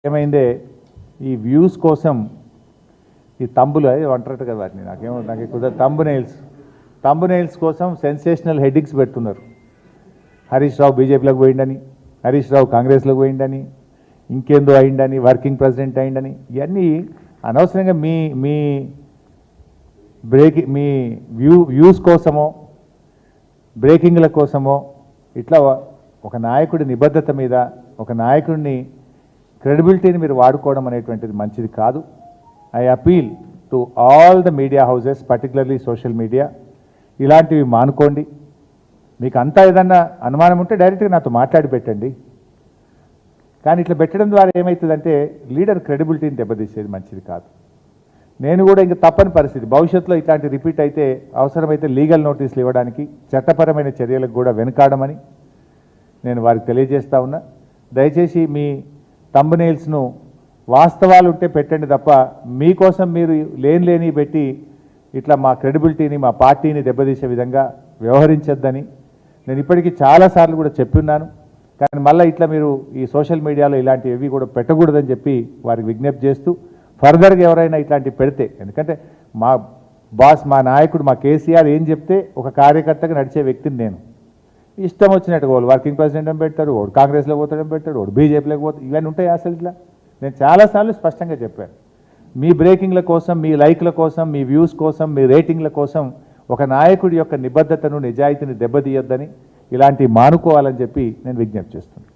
ఏమైందే ఈ వ్యూస్ కోసం ఈ తంబులు అంటారట కదా వాటిని నాకు కుదరదు. తంబు నెయిల్స్ కోసం సెన్సేషనల్ హెడ్డింగ్స్ పెడుతున్నారు. హరీష్ రావు బీజేపీలోకి పోయిండని, హరీష్ రావు కాంగ్రెస్లోకి పోయిండని, ఇంకేందో అయిందని, వర్కింగ్ ప్రెసిడెంట్ అయిందని, ఇవన్నీ అనవసరంగా మీ మీ వ్యూస్ కోసమో బ్రేకింగ్ల కోసమో ఇట్లా ఒక నాయకుడి నిబద్ధత మీద ఒక నాయకుడిని క్రెడిబిలిటీని మీరు వాడుకోవడం అనేటువంటిది మంచిది కాదు. I appeal to all the media houses, particularly social media, ఇలాంటివి మానుకోండి. మీకు అంతా ఏదన్నా అనుమానం ఉంటే డైరెక్ట్గా నాతో మాట్లాడి పెట్టండి. కానీ ఇట్లా పెట్టడం ద్వారా ఏమవుతుందంటే లీడర్ క్రెడిబిలిటీని దెబ్బతీసేది మంచిది కాదు. నేను కూడా ఇంకా తప్పని పరిస్థితి, భవిష్యత్తులో ఇట్లాంటి రిపీట్ అయితే అవసరమైతే లీగల్ నోటీసులు ఇవ్వడానికి, చట్టపరమైన చర్యలకు కూడా వెనుకాడమని నేను వారికి తెలియజేస్తా ఉన్నా. దయచేసి మీ థంబ్నెయిల్స్ను వాస్తవాలు ఉంటే పెట్టండి తప్ప మీకోసం మీరు లేని పెట్టి ఇట్లా మా క్రెడిబిలిటీని మా పార్టీని దెబ్బతీసే విధంగా వ్యవహరించొద్దని నేను ఇప్పటికీ చాలాసార్లు కూడా చెప్పున్నాను. కానీ మళ్ళీ ఇట్లా మీరు ఈ సోషల్ మీడియాలో ఇలాంటివి కూడా పెట్టకూడదని చెప్పి వారికి విజ్ఞప్తి చేస్తూ, ఫర్దర్గా ఎవరైనా ఇట్లాంటివి పెడితే, ఎందుకంటే మా బాస్ మా నాయకుడు మా కేసీఆర్ ఏం చెప్తే ఒక కార్యకర్తగా నడిచే వ్యక్తిని నేను. ఇష్టం వచ్చినట్టుగా వాళ్ళు వర్కింగ్ ప్రెసిడెంట్ అని పెడతాడు, వాడు కాంగ్రెస్లో పోతాడని పెడతాడు, వాడు బీజేపీలోకి పోతాడు, ఇవన్నీ ఉంటాయి అసలు ఇట్లా. నేను చాలాసార్లు స్పష్టంగా చెప్పాను, మీ బ్రేకింగ్ల కోసం, మీ లైక్ల కోసం, మీ వ్యూస్ కోసం, మీ రేటింగ్ల కోసం ఒక నాయకుడి యొక్క నిబద్ధతను నిజాయితీని దెబ్బతీయొద్దని, ఇలాంటివి మానుకోవాలని చెప్పి నేను విజ్ఞప్తి చేస్తున్నాను.